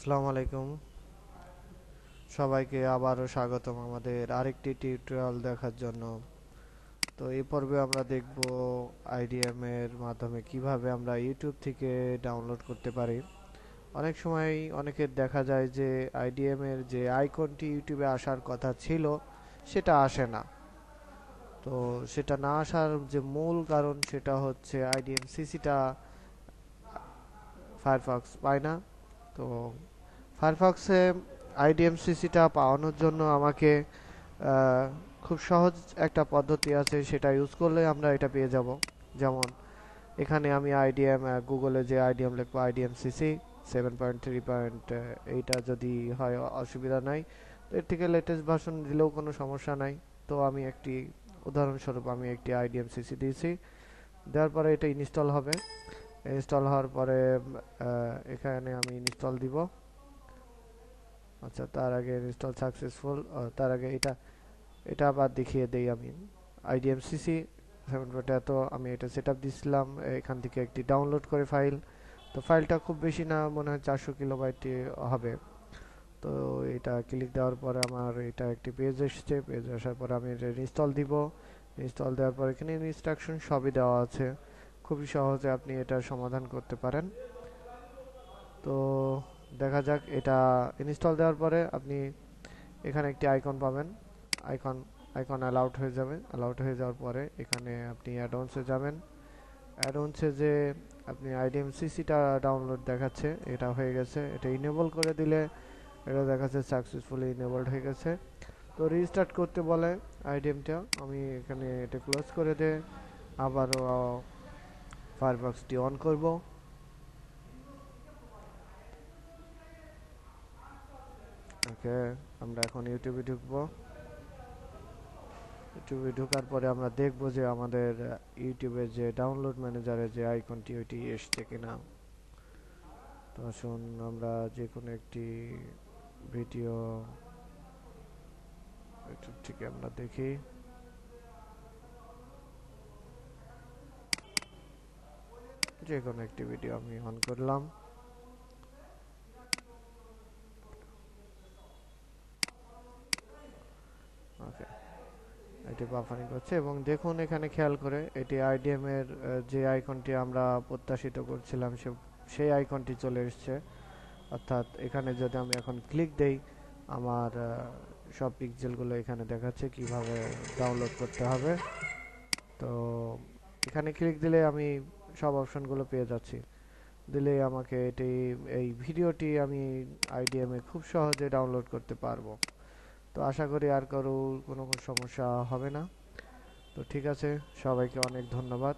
আসসালামু আলাইকুম। সবাইকে আবারও স্বাগতম আমাদের আরেকটি টিউটোরিয়াল দেখার জন্য। তো এই পর্বে আমরা দেখব আইডিএম এর মাধ্যমে কিভাবে আমরা ইউটিউব থেকে ডাউনলোড করতে পারি। অনেক সময় অনেকের দেখা যায় যে আইডিএম এর যে আইকনটি ইউটিউবে আসার কথা ছিল সেটা আসে না। তো সেটা না আসার যে মূল কারণ সেটা হচ্ছে আইডিএম সিসিটা ফায়ারফক্স পায় না। তো ফায়ারফক্সে আইডিএমসিসিটা পাওয়ানোর জন্য আমাকে খুব সহজ একটা পদ্ধতি আছে, সেটা ইউজ করলে আমরা এটা পেয়ে যাব। যেমন এখানে আমি আইডিএম গুগলে যে আইডিএম লিখবো আইডিএমসিসি 7.3 এইটা যদি হয় অসুবিধা নাই। তো এর থেকে লেটেস্ট ভার্সন দিলেও কোনো সমস্যা নাই। তো আমি একটি উদাহরণস্বরূপ আমি একটি আইডিএমসিসি দিয়েছি, দেওয়ার পরে এটা ইনস্টল হবে। ইনস্টল হওয়ার পরে এখানে আমি ইনস্টল দিব। আচ্ছা, তার আগে ইনস্টল সাকসেসফুল, তার আগে এটা এটা আবার দেখিয়ে দেই। আমি আইডিএমসিসি 7.0 তো আমি এটা সেট আপ দিয়েছিলাম এখান থেকে একটি ডাউনলোড করে ফাইল। তো ফাইলটা খুব বেশি না, মনে হয় 400 কিলোবাইট হবে। তো এটা ক্লিক দেওয়ার পরে আমার এটা একটি পেজ এসছে। পেজ আসার পরে আমি এটা ইনস্টল দিব। ইনস্টল দেওয়ার পর এখানে ইনস্ট্রাকশন সবই দেওয়া আছে, খুবই সহজে আপনি এটা সমাধান করতে পারেন। তো দেখা যাক, এটা ইনস্টল দেওয়ার পরে আপনি এখানে একটি আইকন পাবেন। আইকন আইকন অ্যালাউড হয়ে যাবে। অ্যালাউড হয়ে যাওয়ার পরে এখানে আপনি অ্যাডঅনসে যাবেন। অ্যাডঅনসে যে আপনি আইডিএমসিসিটা ডাউনলোড দেখাচ্ছে, এটা হয়ে গেছে। এটা ইনেবল করে দিলে এটা দেখাচ্ছে সাকসেসফুলি ইনেবলড হয়ে গেছে। তো রিস্টার্ট করতে বলে আইডিএমটা, আমি এখানে এটা ক্লোজ করে দিয়ে আবারও ফায়ারফক্সটি অন করব। ওকে, আমরা এখন ইউটিউবে ঢুকবো। ইউটিউবে ঢোকার পরে আমরা দেখব যে আমাদের ইউটিউবে যে ডাউনলোড ম্যানেজারে যে আইকনটি ওইটি এসছে কিনা। তো আসুন আমরা যে কোনো একটি ভিডিও ইউটিউব থেকে আমরা দেখি। যে কোনো একটি ভিডিও আমি অন করলাম। ওকে, এটি বাফারিং করছে এবং দেখুন এখানে খেয়াল করে এটি আইডিএম এর যে আইকনটি আমরা প্রত্যাশিত করছিলাম সেই আইকনটি চলে এসেছে। অর্থাৎ এখানে যদি আমি এখন ক্লিক দেই, আমার সব পিক্সেলগুলো এখানে দেখাচ্ছে কিভাবে ডাউনলোড করতে হবে। তো এখানে ক্লিক দিলে আমি সব অপশনগুলো পেয়ে যাচ্ছি। দিলে আমাকে এই ভিডিওটি আমি আইডিএম এ খুব সহজে ডাউনলোড করতে পারবো। তো আশা করি আর কোনো সমস্যা হবে না। তো ঠিক আছে, সবাইকে অনেক ধন্যবাদ।